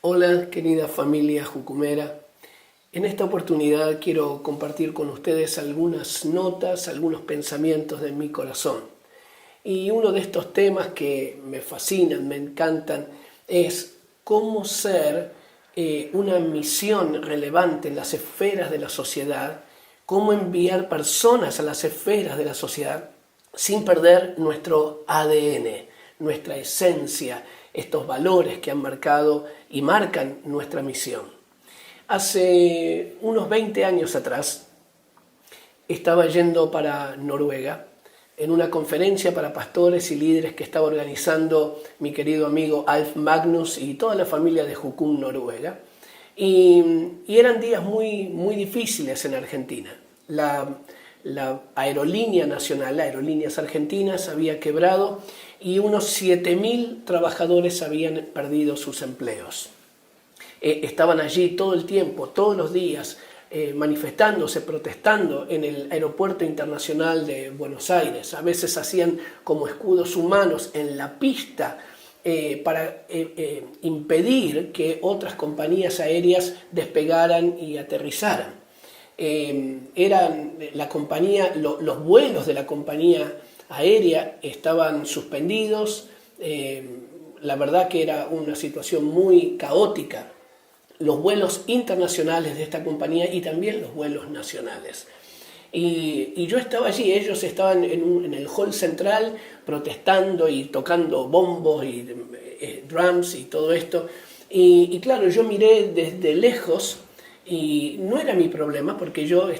Hola querida familia jucumera, en esta oportunidad quiero compartir con ustedes algunas notas, algunos pensamientos de mi corazón. Y uno de estos temas que me fascinan, me encantan, es cómo ser una misión relevante en las esferas de la sociedad, cómo enviar personas a las esferas de la sociedad sin perder nuestro ADN, nuestra esencia, estos valores que han marcado y marcan nuestra misión. Hace unos 20 años atrás estaba yendo para Noruega en una conferencia para pastores y líderes que estaba organizando mi querido amigo Alf Magnus y toda la familia de Jucum, Noruega. Y eran días muy difíciles en Argentina. La aerolínea nacional, Aerolíneas Argentinas, había quebrado y unos 7.000 trabajadores habían perdido sus empleos. Estaban allí todo el tiempo, todos los días, manifestándose, protestando en el Aeropuerto Internacional de Buenos Aires. A veces hacían como escudos humanos en la pista para impedir que otras compañías aéreas despegaran y aterrizaran. Los vuelos de la compañía aérea estaban suspendidos. La verdad que era una situación muy caótica. Los vuelos internacionales de esta compañía y también los vuelos nacionales. Y yo estaba allí, ellos estaban en el hall central protestando y tocando bombos y drums y todo esto. Y claro, yo miré desde lejos y no era mi problema porque yo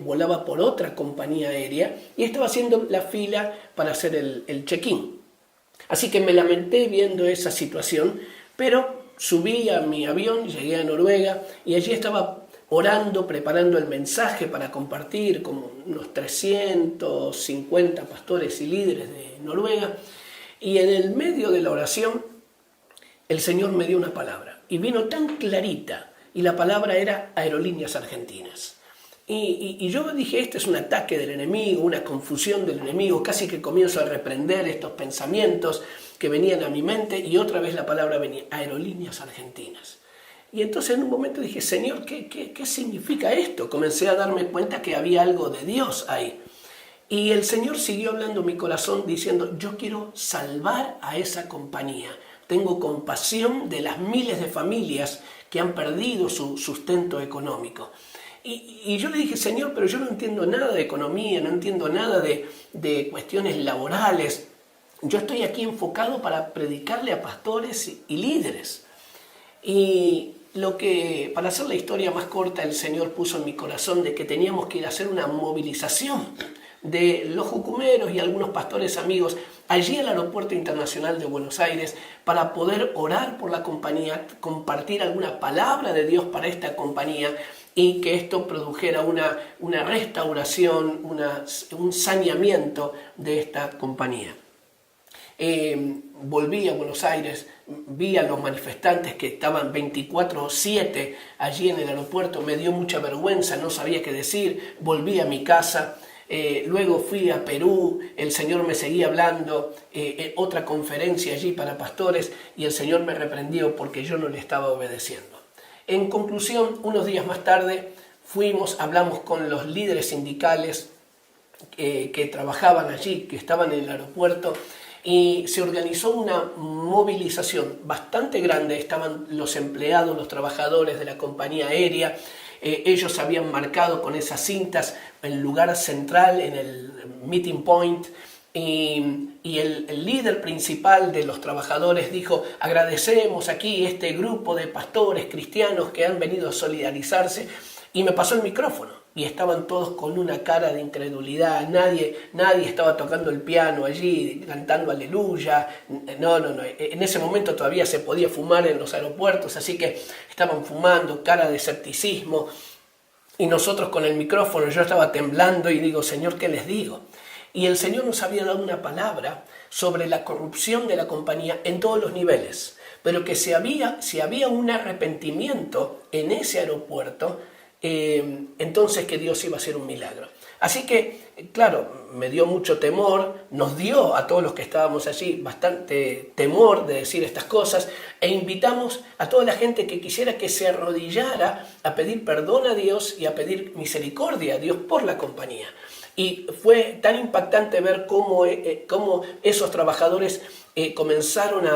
volaba por otra compañía aérea y estaba haciendo la fila para hacer el check-in. Así que me lamenté viendo esa situación, pero subí a mi avión, llegué a Noruega y allí estaba orando, preparando el mensaje para compartir con unos 350 pastores y líderes de Noruega. Y en el medio de la oración, el Señor me dio una palabra y vino tan clarita, y la palabra era Aerolíneas Argentinas. Y yo dije, este es un ataque del enemigo, una confusión del enemigo, casi que comienzo a reprender estos pensamientos que venían a mi mente y otra vez la palabra venía, Aerolíneas Argentinas. Y entonces en un momento dije, Señor, ¿qué significa esto? Comencé a darme cuenta que había algo de Dios ahí. Y el Señor siguió hablando en mi corazón diciendo, yo quiero salvar a esa compañía. Tengo compasión de las miles de familias que han perdido su sustento económico. Y yo le dije, Señor, pero yo no entiendo nada de economía, no entiendo nada de cuestiones laborales. Yo estoy aquí enfocado para predicarle a pastores y líderes. Y para hacer la historia más corta, el Señor puso en mi corazón de que teníamos que ir a hacer una movilización de los jucumeros y algunos pastores amigos allí al Aeropuerto Internacional de Buenos Aires para poder orar por la compañía, compartir alguna palabra de Dios para esta compañía y que esto produjera una restauración, un saneamiento de esta compañía. Volví a Buenos Aires, vi a los manifestantes que estaban 24/7 allí en el aeropuerto, me dio mucha vergüenza, no sabía qué decir, volví a mi casa. Luego fui a Perú, el Señor me seguía hablando, otra conferencia allí para pastores y el Señor me reprendió porque yo no le estaba obedeciendo. En conclusión, unos días más tarde hablamos con los líderes sindicales que trabajaban allí, que estaban en el aeropuerto y se organizó una movilización bastante grande. Estaban los empleados, los trabajadores de la compañía aérea. Ellos habían marcado con esas cintas el lugar central en el meeting point y el líder principal de los trabajadores dijo, agradecemos aquí este grupo de pastores cristianos que han venido a solidarizarse, y me pasó el micrófono y estaban todos con una cara de incredulidad. Nadie estaba tocando el piano allí, cantando aleluya. No. En ese momento todavía se podía fumar en los aeropuertos, así que estaban fumando, cara de escepticismo. Y nosotros con el micrófono, yo estaba temblando y digo, Señor, ¿qué les digo? Y el Señor nos había dado una palabra sobre la corrupción de la compañía en todos los niveles, pero que si había un arrepentimiento en ese aeropuerto, entonces que Dios iba a hacer un milagro. Así que, claro, me dio mucho temor, nos dio a todos los que estábamos allí bastante temor de decir estas cosas, e invitamos a toda la gente que quisiera que se arrodillara a pedir perdón a Dios y a pedir misericordia a Dios por la compañía. Y fue tan impactante ver cómo esos trabajadores comenzaron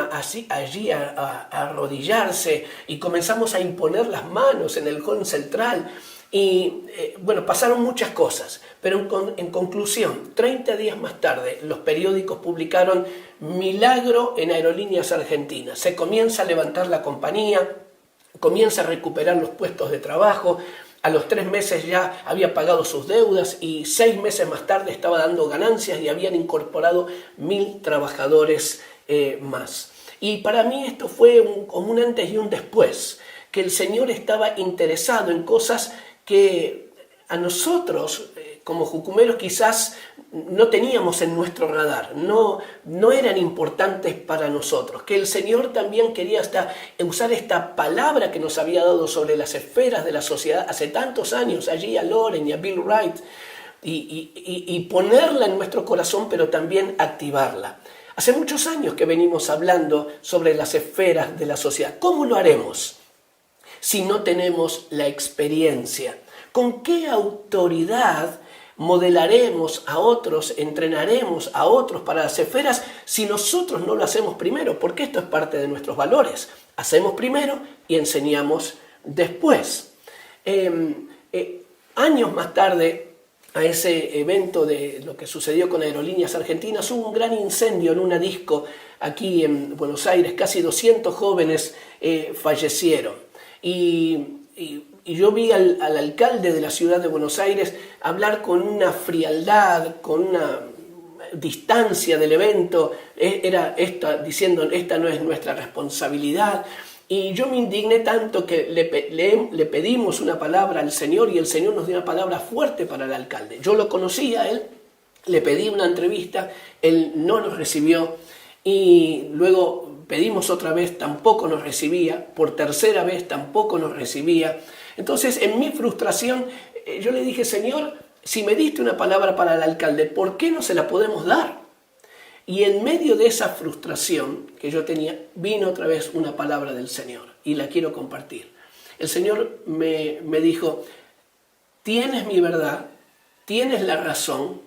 allí a arrodillarse, y comenzamos a imponer las manos en el hall central. Y bueno, pasaron muchas cosas, pero en conclusión, 30 días más tarde, los periódicos publicaron milagro en Aerolíneas Argentinas. Se comienza a levantar la compañía, comienza a recuperar los puestos de trabajo. A los 3 meses ya había pagado sus deudas, y 6 meses más tarde estaba dando ganancias y habían incorporado 1.000 trabajadores más. Y para mí esto fue como un antes y un después, que el Señor estaba interesado en cosas que a nosotros como jucumeros quizás no teníamos en nuestro radar, no eran importantes para nosotros, que el Señor también quería usar esta palabra que nos había dado sobre las esferas de la sociedad hace tantos años, allí a Loren y a Bill Wright, y ponerla en nuestro corazón, pero también activarla. Hace muchos años que venimos hablando sobre las esferas de la sociedad. ¿Cómo lo haremos si no tenemos la experiencia? ¿Con qué autoridad modelaremos a otros, entrenaremos a otros para las esferas si nosotros no lo hacemos primero? Porque esto es parte de nuestros valores. Hacemos primero y enseñamos después. Años más tarde, a ese evento de lo que sucedió con Aerolíneas Argentinas, hubo un gran incendio en una disco aquí en Buenos Aires. Casi 200 jóvenes fallecieron. Y yo vi al alcalde de la ciudad de Buenos Aires hablar con una frialdad, con una distancia del evento, diciendo esta no es nuestra responsabilidad. Y yo me indigné tanto que le pedimos una palabra al Señor, y el Señor nos dio una palabra fuerte para el alcalde. Yo lo conocía a él, le pedí una entrevista, él no nos recibió, y luego pedimos otra vez, tampoco nos recibía, por tercera vez tampoco nos recibía. Entonces, en mi frustración, yo le dije: Señor, si me diste una palabra para el alcalde, ¿por qué no se la podemos dar? Y en medio de esa frustración que yo tenía, vino otra vez una palabra del Señor, y la quiero compartir. El Señor me dijo: tienes mi verdad, tienes la razón,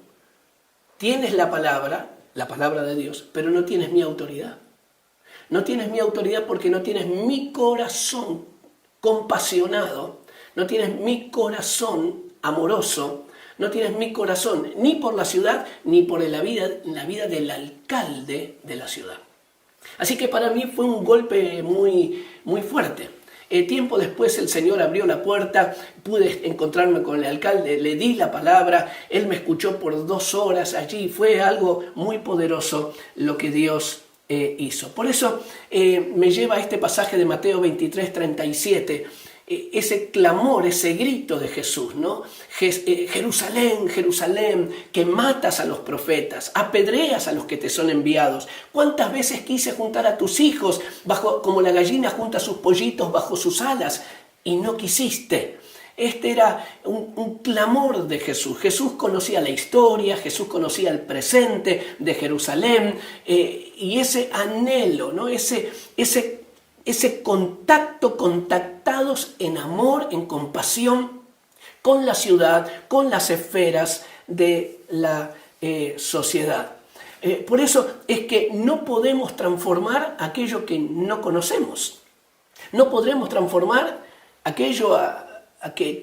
tienes la palabra de Dios, pero no tienes mi autoridad. No tienes mi autoridad porque no tienes mi corazón compasionado, no tienes mi corazón amoroso, no tienes mi corazón ni por la ciudad ni por la vida del alcalde de la ciudad. Así que para mí fue un golpe muy, muy fuerte. Tiempo después el Señor abrió la puerta, pude encontrarme con el alcalde, le di la palabra, él me escuchó por 2 horas allí. Fue algo muy poderoso lo que Dios hizo. Por eso me lleva a este pasaje de Mateo 23:37, ese clamor, ese grito de Jesús, ¿no? Jerusalén, Jerusalén, que matas a los profetas, apedreas a los que te son enviados. ¿Cuántas veces quise juntar a tus hijos como la gallina junta sus pollitos bajo sus alas, y no quisiste? Este era un clamor de Jesús. Jesús conocía la historia, Jesús conocía el presente de Jerusalén, y ese anhelo, ¿no? Ese contactados en amor, en compasión con la ciudad, con las esferas de la sociedad. Por eso es que no podemos transformar aquello que no conocemos. No podremos transformar aquello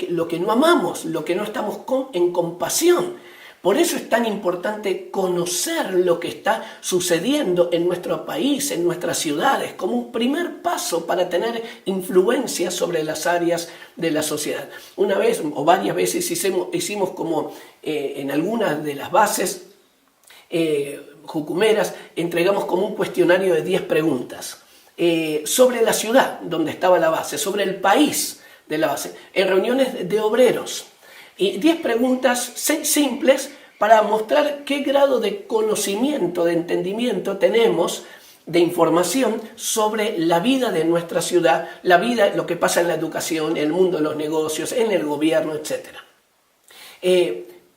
lo que no amamos, lo que no estamos en compasión. Por eso es tan importante conocer lo que está sucediendo en nuestro país, en nuestras ciudades, como un primer paso para tener influencia sobre las áreas de la sociedad. Una vez o varias veces hicimos como en algunas de las bases jucumeras, entregamos como un cuestionario de 10 preguntas sobre la ciudad donde estaba la base, sobre el país de la base, en reuniones de obreros. Y 10 preguntas simples para mostrar qué grado de conocimiento, de entendimiento tenemos, de información sobre la vida de nuestra ciudad, la vida, lo que pasa en la educación, en el mundo de los negocios, en el gobierno, etc.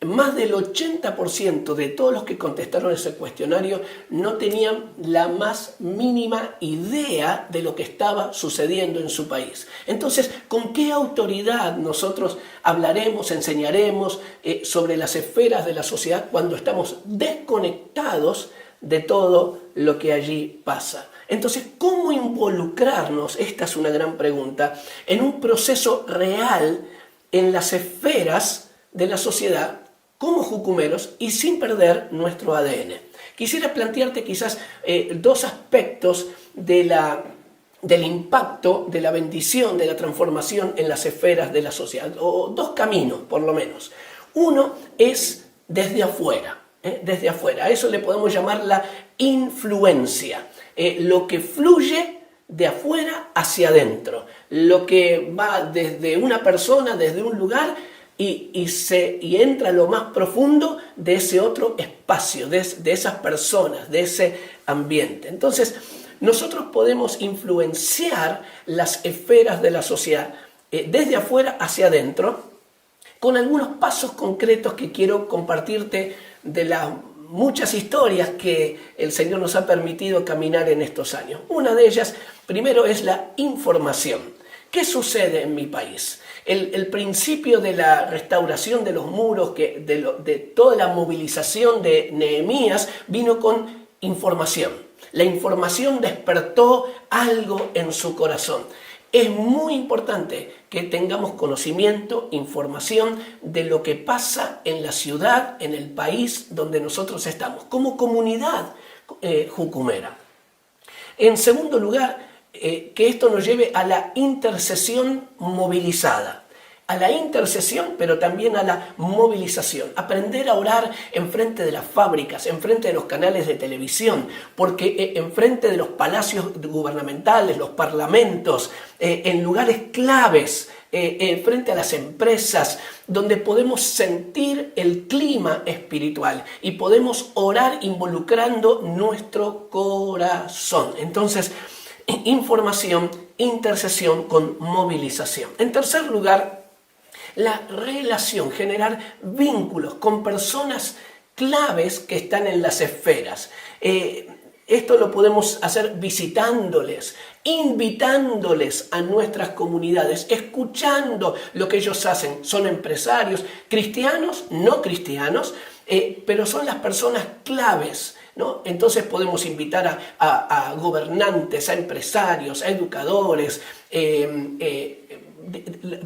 más del 80% de todos los que contestaron ese cuestionario no tenían la más mínima idea de lo que estaba sucediendo en su país. Entonces, ¿con qué autoridad nosotros hablaremos, enseñaremos sobre las esferas de la sociedad cuando estamos desconectados de todo lo que allí pasa? Entonces, ¿cómo involucrarnos? Esta es una gran pregunta, en un proceso real en las esferas de la sociedad como jucumeros y sin perder nuestro ADN. Quisiera plantearte quizás dos aspectos del impacto, de la bendición, de la transformación en las esferas de la sociedad, o dos caminos por lo menos. Uno es desde afuera, desde afuera. A eso le podemos llamar la influencia, lo que fluye de afuera hacia adentro, lo que va desde una persona, desde un lugar, y entra a lo más profundo de ese otro espacio, de esas personas, de ese ambiente. Entonces, nosotros podemos influenciar las esferas de la sociedad desde afuera hacia adentro, con algunos pasos concretos que quiero compartirte de las muchas historias que el Señor nos ha permitido caminar en estos años. Una de ellas, primero, es la información. ¿Qué sucede en mi país? El principio de la restauración de los muros, de toda la movilización de Nehemías, vino con información. La información despertó algo en su corazón. Es muy importante que tengamos conocimiento, información de lo que pasa en la ciudad, en el país donde nosotros estamos, como comunidad jucumera. En segundo lugar, que esto nos lleve a la intercesión movilizada. A la intercesión, pero también a la movilización. Aprender a orar enfrente de las fábricas, enfrente de los canales de televisión, porque enfrente de los palacios gubernamentales, los parlamentos, en lugares claves, frente a las empresas, donde podemos sentir el clima espiritual y podemos orar involucrando nuestro corazón. Entonces, información, intercesión con movilización. En tercer lugar, la relación, generar vínculos con personas claves que están en las esferas. Esto lo podemos hacer visitándoles, invitándoles a nuestras comunidades, escuchando lo que ellos hacen. Son empresarios, cristianos, no cristianos, pero son las personas claves, ¿no? Entonces podemos invitar a gobernantes, a empresarios, a educadores,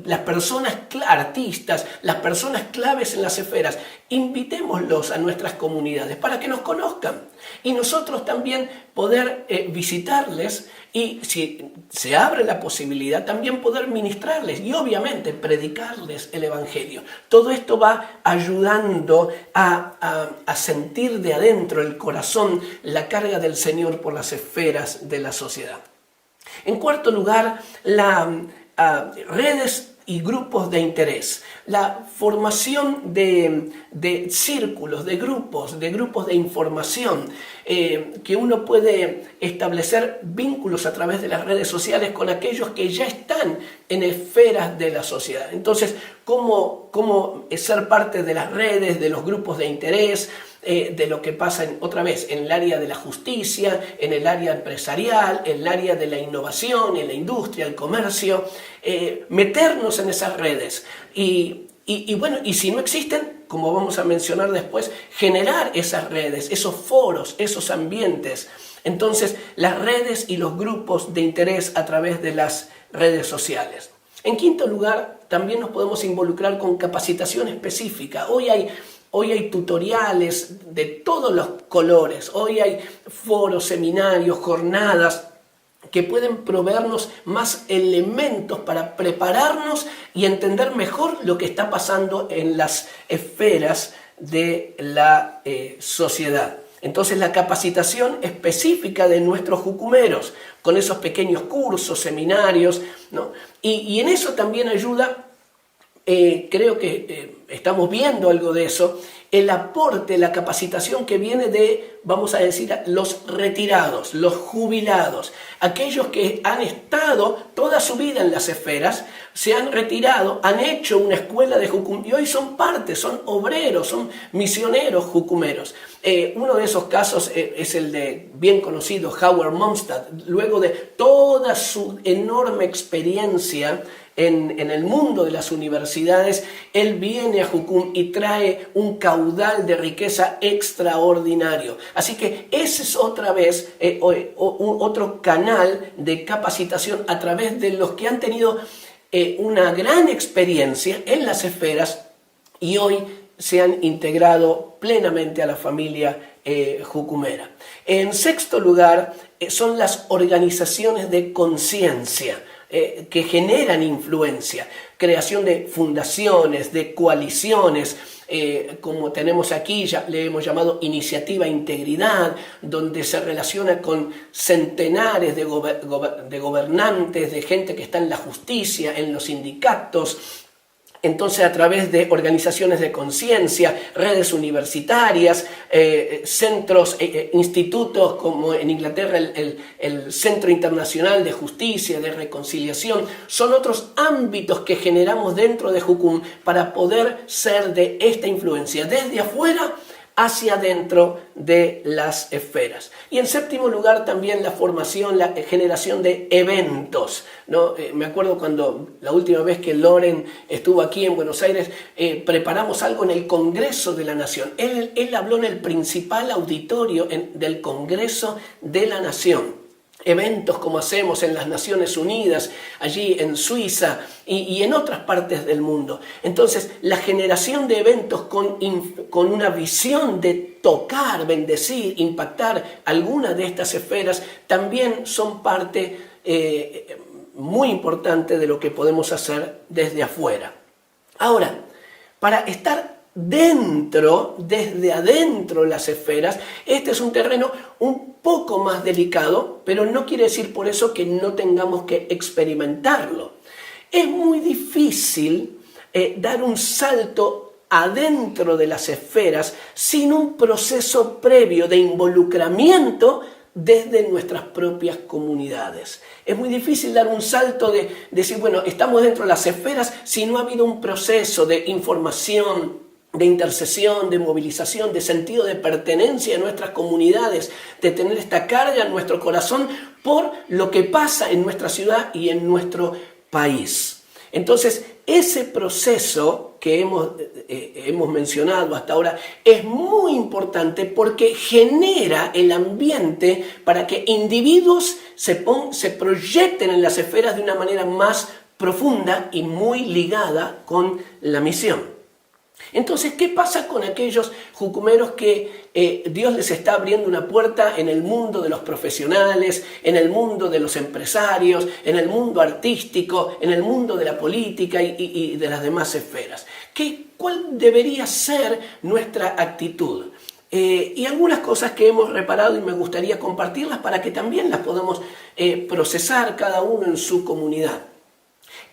las personas, artistas, las personas claves en las esferas. Invitémoslos a nuestras comunidades para que nos conozcan y nosotros también poder visitarles, y si se abre la posibilidad también poder ministrarles y obviamente predicarles el Evangelio. Todo esto va ayudando a sentir de adentro el corazón la carga del Señor por las esferas de la sociedad. En cuarto lugar, redes y grupos de interés, la formación de círculos, de grupos de información, que uno puede establecer vínculos a través de las redes sociales con aquellos que ya están en esferas de la sociedad. Entonces, ¿cómo ser parte de las redes, de los grupos de interés, de lo que pasa otra vez en el área de la justicia, en el área empresarial, en el área de la innovación, en la industria, el comercio, meternos en esas redes y bueno, y si no existen, como vamos a mencionar después, generar esas redes, esos foros, esos ambientes. Entonces, las redes y los grupos de interés a través de las redes sociales. En quinto lugar, también nos podemos involucrar con capacitación específica. Hoy hay tutoriales de todos los colores, hoy hay foros, seminarios, jornadas que pueden proveernos más elementos para prepararnos y entender mejor lo que está pasando en las esferas de la sociedad. Entonces, la capacitación específica de nuestros jucumeros, con esos pequeños cursos, seminarios, ¿no? Y en eso también ayuda, creo que estamos viendo algo de eso, el aporte, la capacitación que viene de, vamos a decir, los retirados, los jubilados, aquellos que han estado toda su vida en las esferas, se han retirado, han hecho una escuela de Jucum y hoy son parte, son obreros, son misioneros jucumeros. Uno de esos casos es el de bien conocido Howard Monstad. Luego de toda su enorme experiencia en el mundo de las universidades, él viene a Jucum y trae un caudal de riqueza extraordinario. Así que ese es otra vez otro canal de capacitación a través de los que han tenido una gran experiencia en las esferas y hoy se han integrado plenamente a la familia jucumera. En sexto lugar, son las organizaciones de conciencia que generan influencia, creación de fundaciones, de coaliciones, como tenemos aquí, ya le hemos llamado Iniciativa Integridad, donde se relaciona con centenares de gobernantes, de gente que está en la justicia, en los sindicatos. Entonces, a través de organizaciones de conciencia, redes universitarias, centros, institutos como en Inglaterra el Centro Internacional de Justicia, de Reconciliación, son otros ámbitos que generamos dentro de Jucum para poder ser de esta influencia desde afuera hacia dentro de las esferas. Y en séptimo lugar también la formación, la generación de eventos, ¿no? Me acuerdo cuando la última vez que Loren estuvo aquí en Buenos Aires, preparamos algo en el Congreso de la Nación. Él habló en el principal auditorio del Congreso de la Nación. Eventos como hacemos en las Naciones Unidas, allí en Suiza y en otras partes del mundo. Entonces, la generación de eventos con una visión de tocar, bendecir, impactar alguna de estas esferas, también son parte muy importante de lo que podemos hacer desde afuera. Ahora, para estar desde adentro las esferas, este es un terreno un poco más delicado, pero no quiere decir por eso que no tengamos que experimentarlo. Es muy difícil dar un salto adentro de las esferas sin un proceso previo de involucramiento desde nuestras propias comunidades. Es muy difícil dar un salto de decir, bueno, estamos dentro de las esferas si no ha habido un proceso de información, de intercesión, de movilización, de sentido de pertenencia en nuestras comunidades, de tener esta carga en nuestro corazón por lo que pasa en nuestra ciudad y en nuestro país. Entonces, ese proceso que hemos mencionado hasta ahora es muy importante porque genera el ambiente para que individuos se proyecten en las esferas de una manera más profunda y muy ligada con la misión. Entonces, ¿qué pasa con aquellos jucumeros que Dios les está abriendo una puerta en el mundo de los profesionales, en el mundo de los empresarios, en el mundo artístico, en el mundo de la política y de las demás esferas? ¿Cuál debería ser nuestra actitud? Y algunas cosas que hemos reparado y me gustaría compartirlas para que también las podamos procesar cada uno en su comunidad.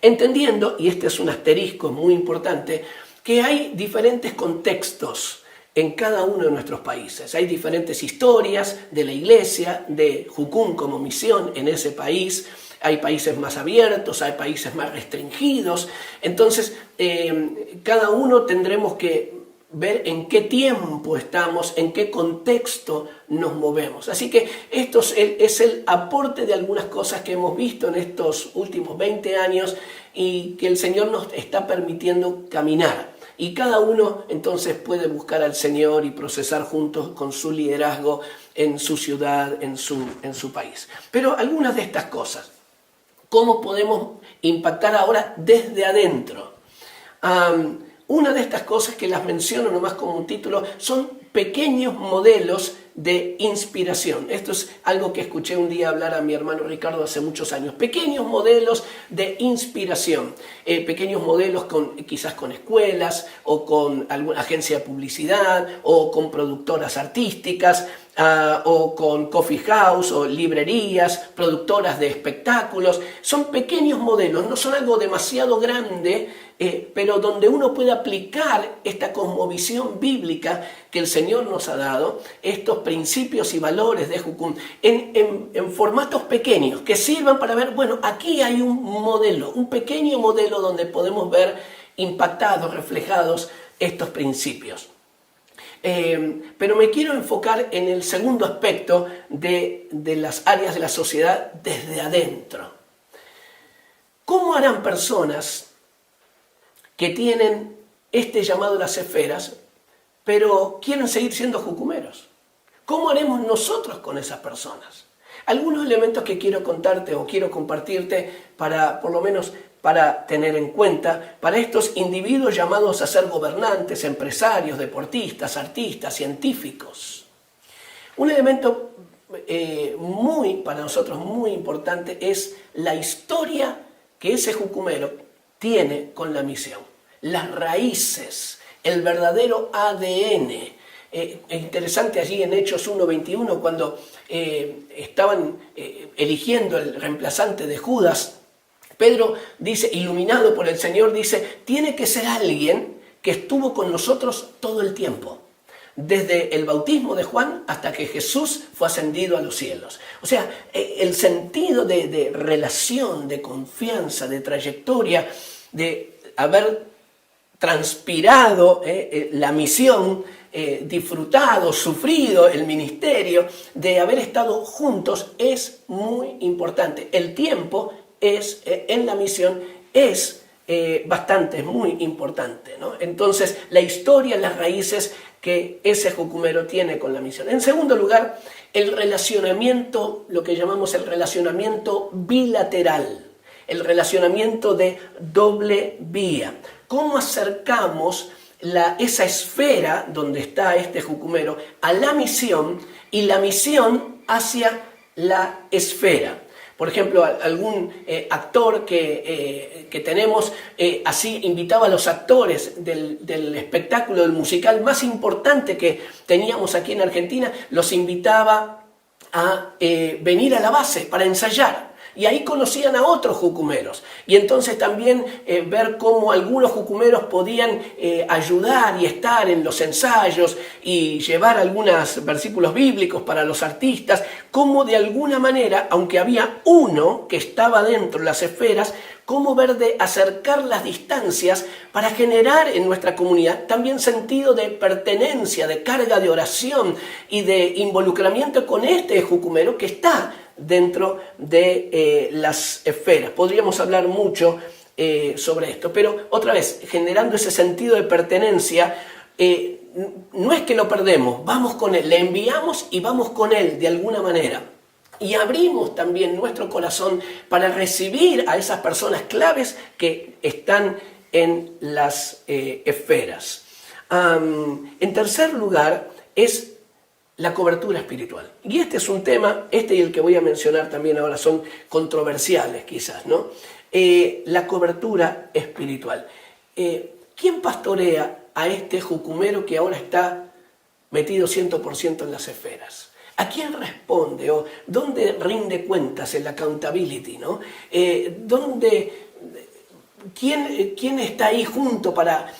Entendiendo, y este es un asterisco muy importante, que hay diferentes contextos en cada uno de nuestros países. Hay diferentes historias de la iglesia, de Jucum como misión en ese país. Hay países más abiertos, hay países más restringidos. Entonces, cada uno tendremos que ver en qué tiempo estamos, en qué contexto nos movemos. Así que esto es el aporte de algunas cosas que hemos visto en estos últimos 20 años y que el Señor nos está permitiendo caminar. Y cada uno entonces puede buscar al Señor y procesar juntos con su liderazgo en su ciudad, en su país. Pero algunas de estas cosas, ¿cómo podemos impactar ahora desde adentro? Una de estas cosas que las menciono nomás como un título son pequeños modelos de inspiración. Esto es algo que escuché un día hablar a mi hermano Ricardo hace muchos años. Pequeños modelos de inspiración. Pequeños modelos quizás con escuelas o con alguna agencia de publicidad o con productoras artísticas o con coffee house o librerías, productoras de espectáculos. Son pequeños modelos, no son algo demasiado grande, pero donde uno puede aplicar esta cosmovisión bíblica que el Señor nos ha dado, estos principios y valores de Jucum, en formatos pequeños que sirvan para ver, bueno, aquí hay un modelo, un pequeño modelo donde podemos ver impactados, reflejados estos principios. Pero me quiero enfocar en el segundo aspecto de las áreas de la sociedad desde adentro. ¿Cómo harán personas que tienen este llamado a las esferas, pero quieren seguir siendo jucumeros? ¿Cómo haremos nosotros con esas personas? Algunos elementos que quiero contarte o quiero compartirte para, por lo menos, para tener en cuenta para estos individuos llamados a ser gobernantes, empresarios, deportistas, artistas, científicos. Un elemento para nosotros muy importante es la historia que ese jucumero tiene con la misión, las raíces, el verdadero ADN. Es interesante allí en Hechos 1:21 cuando estaban eligiendo el reemplazante de Judas. Pedro dice, iluminado por el Señor, dice, tiene que ser alguien que estuvo con nosotros todo el tiempo, desde el bautismo de Juan hasta que Jesús fue ascendido a los cielos. O sea, el sentido de relación, de confianza, de trayectoria, de haber transpirado la misión, disfrutado, sufrido el ministerio, de haber estado juntos, es muy importante. El tiempo en la misión es muy importante, ¿no? Entonces, la historia, las raíces que ese jucumero tiene con la misión. En segundo lugar, el relacionamiento, lo que llamamos el relacionamiento bilateral, el relacionamiento de doble vía. ¿Cómo acercamos esa esfera donde está este jucumero a la misión y la misión hacia la esfera? Por ejemplo, algún actor que tenemos, así invitaba a los actores del espectáculo, del musical más importante que teníamos aquí en Argentina, los invitaba a venir a la base para ensayar. Y ahí conocían a otros jucumeros. Y entonces también ver cómo algunos jucumeros podían ayudar y estar en los ensayos y llevar algunos versículos bíblicos para los artistas, cómo de alguna manera, aunque había uno que estaba dentro de las esferas, cómo ver de acercar las distancias para generar en nuestra comunidad también sentido de pertenencia, de carga de oración y de involucramiento con este jucumero que está dentro de las esferas. Podríamos hablar mucho sobre esto, pero otra vez, generando ese sentido de pertenencia, no es que lo perdemos, vamos con él, le enviamos y vamos con él de alguna manera. Y abrimos también nuestro corazón para recibir a esas personas claves que están en las esferas. En tercer lugar, es la cobertura espiritual. Y este es un tema, este y el que voy a mencionar también ahora son controversiales quizás, ¿no? La cobertura espiritual. ¿Quién pastorea a este jucumero que ahora está metido 100% en las esferas? ¿A quién responde? ¿O dónde rinde cuentas el accountability, ¿no? ¿Quién está ahí junto para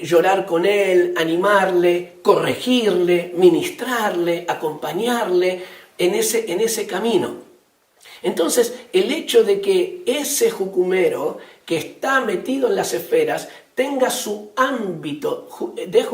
llorar con él, animarle, corregirle, ministrarle, acompañarle en ese camino? Entonces, el hecho de que ese jucumero que está metido en las esferas tenga su ámbito de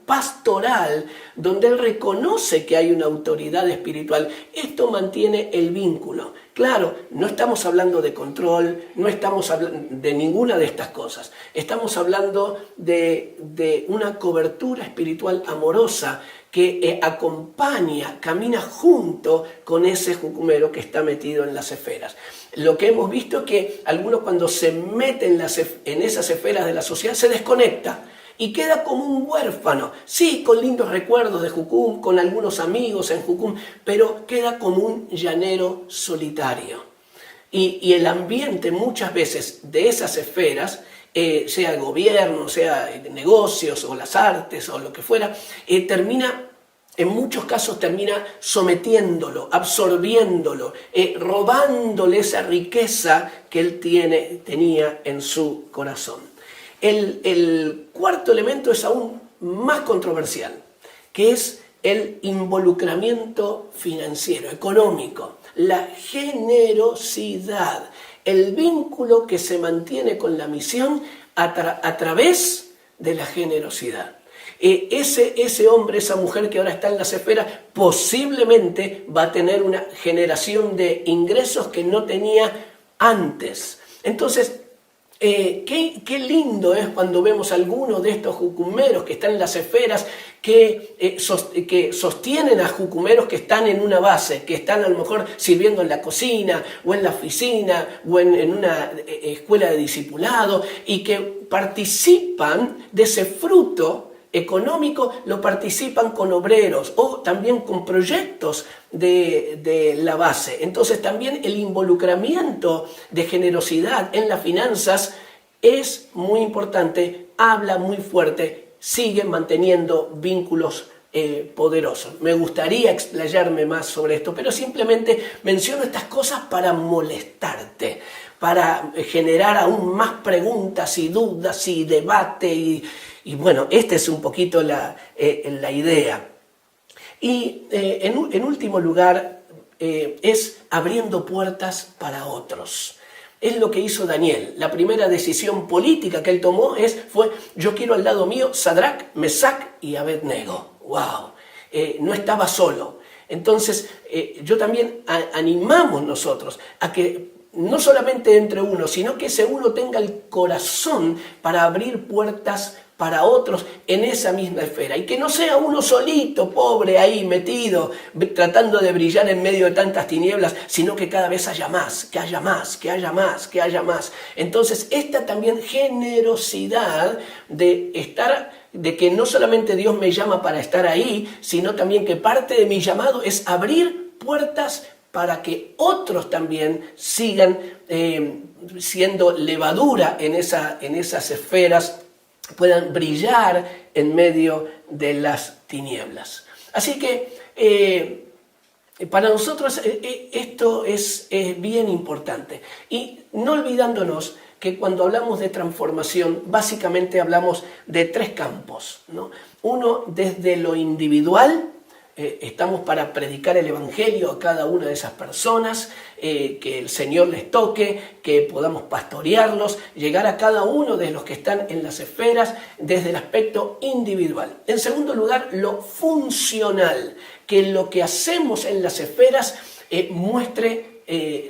pastoral, donde él reconoce que hay una autoridad espiritual, esto mantiene el vínculo. Claro, no estamos hablando de control, no estamos hablando de ninguna de estas cosas. Estamos hablando de una cobertura espiritual amorosa que acompaña, camina junto con ese jucumero que está metido en las esferas. Lo que hemos visto es que algunos cuando se meten en esas esferas de la sociedad se desconecta y queda como un huérfano. Sí, con lindos recuerdos de Jucum, con algunos amigos en Jucum, pero queda como un llanero solitario. Y el ambiente muchas veces de esas esferas, sea el gobierno, sea negocios o las artes o lo que fuera, termina en muchos casos termina sometiéndolo, absorbiéndolo, robándole esa riqueza que él tenía en su corazón. El cuarto elemento es aún más controversial, que es el involucramiento financiero, económico, la generosidad, el vínculo que se mantiene con la misión a través de la generosidad. Ese hombre, esa mujer que ahora está en las esferas, posiblemente va a tener una generación de ingresos que no tenía antes. Entonces, qué lindo es cuando vemos a algunos de estos jucumeros que están en las esferas que sostienen a jucumeros que están en una base, que están a lo mejor sirviendo en la cocina o en la oficina o en una escuela de discipulado y que participan de ese fruto económico, lo participan con obreros o también con proyectos de la base. Entonces también el involucramiento de generosidad en las finanzas es muy importante, habla muy fuerte, sigue manteniendo vínculos poderosos. Me gustaría explayarme más sobre esto, pero simplemente menciono estas cosas para molestarte, para generar aún más preguntas y dudas y debate y bueno, esta es un poquito la idea. Y en último lugar, es abriendo puertas para otros. Es lo que hizo Daniel. La primera decisión política que él tomó fue: yo quiero al lado mío Sadrac, Mesac y Abednego. ¡Wow! No estaba solo. Entonces, yo también animamos nosotros a que no solamente entre uno, sino que ese uno tenga el corazón para abrir puertas para otros en esa misma esfera. Y que no sea uno solito, pobre, ahí metido, tratando de brillar en medio de tantas tinieblas, sino que cada vez haya más, que haya más, que haya más, que haya más. Entonces, esta también generosidad de que no solamente Dios me llama para estar ahí, sino también que parte de mi llamado es abrir puertas para que otros también sigan siendo levadura en esas esferas, puedan brillar en medio de las tinieblas. Así que para nosotros esto es bien importante. Y no olvidándonos que cuando hablamos de transformación, básicamente hablamos de tres campos, ¿no? Uno, desde lo individual. Estamos para predicar el Evangelio a cada una de esas personas, que el Señor les toque, que podamos pastorearlos, llegar a cada uno de los que están en las esferas desde el aspecto individual. En segundo lugar, lo funcional, que lo que hacemos en las esferas muestre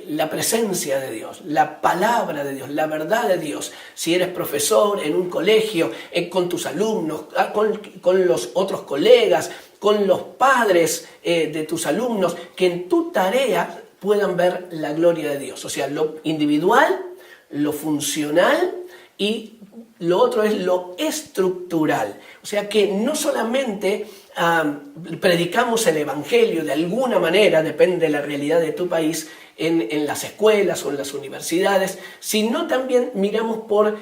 la presencia de Dios, la palabra de Dios, la verdad de Dios. Si eres profesor en un colegio, con tus alumnos, con los otros colegas, con los padres de tus alumnos, que en tu tarea puedan ver la gloria de Dios. O sea, lo individual, lo funcional y lo otro es lo estructural. O sea, que no solamente predicamos el Evangelio de alguna manera, depende de la realidad de tu país, en las escuelas o en las universidades, sino también miramos por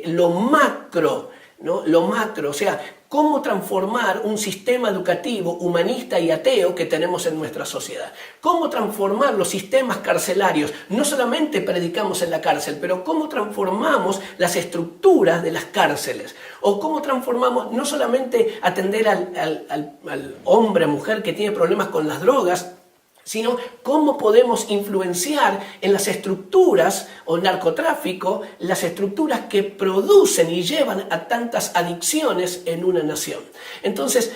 lo macro, ¿no? Lo macro, o sea, cómo transformar un sistema educativo humanista y ateo que tenemos en nuestra sociedad. Cómo transformar los sistemas carcelarios. No solamente predicamos en la cárcel, pero cómo transformamos las estructuras de las cárceles. O cómo transformamos no solamente atender al hombre, mujer que tiene problemas con las drogas, sino cómo podemos influenciar en las estructuras o narcotráfico, las estructuras que producen y llevan a tantas adicciones en una nación. Entonces,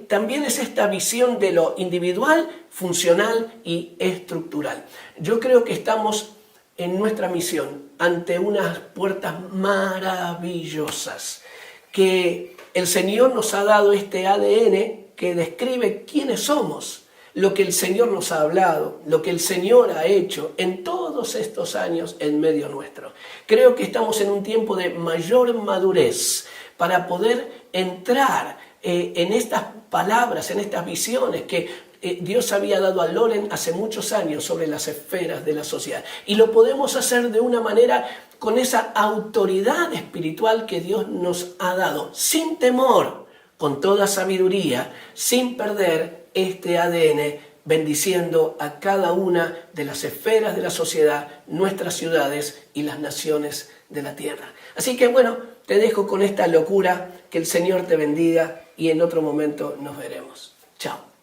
también es esta visión de lo individual, funcional y estructural. Yo creo que estamos en nuestra misión ante unas puertas maravillosas, que el Señor nos ha dado este ADN que describe quiénes somos, lo que el Señor nos ha hablado, lo que el Señor ha hecho en todos estos años en medio nuestro. Creo que estamos en un tiempo de mayor madurez para poder entrar en estas palabras, en estas visiones que Dios había dado a Loren hace muchos años sobre las esferas de la sociedad. Y lo podemos hacer de una manera con esa autoridad espiritual que Dios nos ha dado, sin temor, con toda sabiduría, sin perder este ADN, bendiciendo a cada una de las esferas de la sociedad, nuestras ciudades y las naciones de la tierra. Así que bueno, te dejo con esta locura, que el Señor te bendiga y en otro momento nos veremos. Chao.